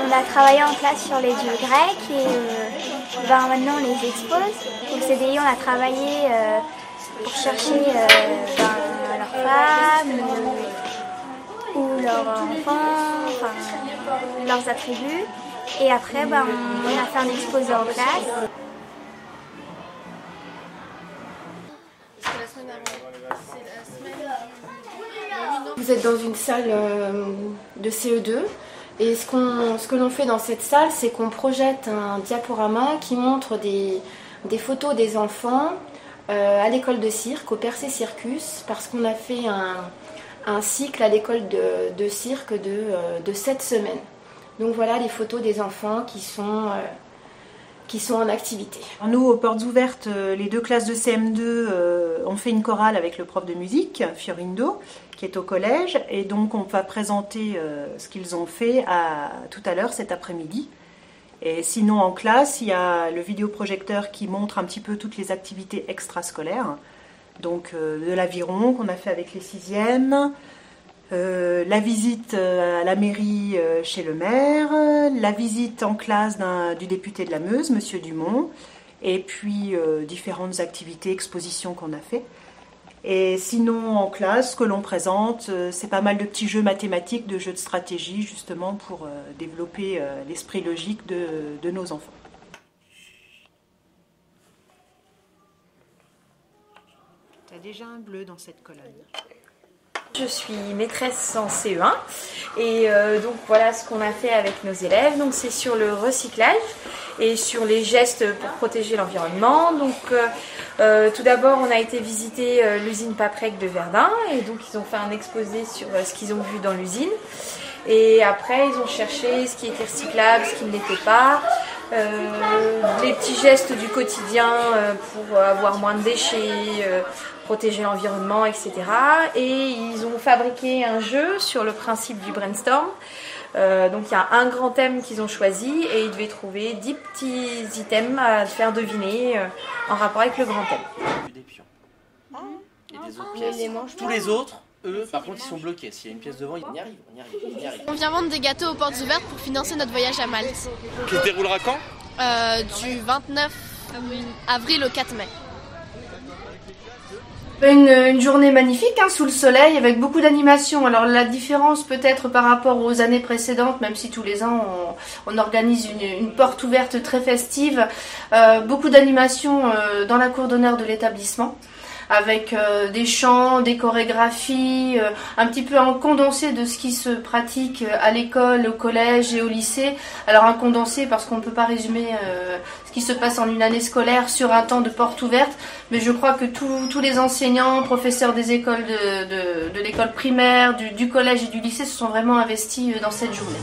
On a travaillé en classe sur les dieux grecs et maintenant on les expose. Au CDI, on a travaillé pour chercher leurs femmes ou leurs enfants, enfin, leurs attributs. Et après, on a fait un exposé en classe. Vous êtes dans une salle de CE2 et ce que l'on fait dans cette salle, c'est qu'on projette un diaporama qui montre des photos des enfants à l'école de cirque, au Percé Circus, parce qu'on a fait un cycle à l'école de cirque de 7 semaines. Donc voilà les photos des enfants qui sont en activité. Nous, aux Portes Ouvertes, les 2 classes de CM2 ont fait une chorale avec le prof de musique, Fiorindo, qui est au collège. Et donc on va présenter ce qu'ils ont fait tout à l'heure, cet après-midi. Et sinon en classe, il y a le vidéoprojecteur qui montre un petit peu toutes les activités extrascolaires. Donc de l'aviron qu'on a fait avec les 6e, la visite à la mairie chez le maire, la visite en classe du député de la Meuse, Monsieur Dumont, et puis différentes activités, expositions qu'on a fait. Et sinon en classe, ce que l'on présente, c'est pas mal de petits jeux mathématiques, de jeux de stratégie, justement pour développer l'esprit logique de nos enfants. Tu as déjà un bleu dans cette colonne. Je suis maîtresse en CE1 et donc voilà ce qu'on a fait avec nos élèves. Donc c'est sur le recyclage et sur les gestes pour protéger l'environnement. Donc tout d'abord on a été visiter l'usine Paprec de Verdun et donc ils ont fait un exposé sur ce qu'ils ont vu dans l'usine. Et après ils ont cherché ce qui était recyclable, ce qui ne l'était pas. Les petits gestes du quotidien pour avoir moins de déchets, protéger l'environnement, etc. Et ils ont fabriqué un jeu sur le principe du brainstorm. Donc il y a un grand thème qu'ils ont choisi et ils devaient trouver 10 petits items à faire deviner en rapport avec le grand thème. Des pions. Et des autres pièces. Tous les autres, eux, par contre, ils sont bloqués. S'il y a une pièce devant, on y arrive. On vient vendre des gâteaux aux Portes Ouvertes pour financer notre voyage à Malte. Qui se déroulera quand ? Du 29 avril au 4 mai. Une journée magnifique sous le soleil avec beaucoup d'animation. Alors la différence peut-être par rapport aux années précédentes, même si tous les ans on organise une porte ouverte très festive, beaucoup d'animation dans la cour d'honneur de l'établissement, avec des chants, des chorégraphies, un petit peu un condensé de ce qui se pratique à l'école, au collège et au lycée. Alors un condensé parce qu'on ne peut pas résumer ce qui se passe en une année scolaire sur un temps de porte ouverte, mais je crois que tous les enseignants, professeurs des écoles de l'école primaire, du collège et du lycée se sont vraiment investis dans cette journée.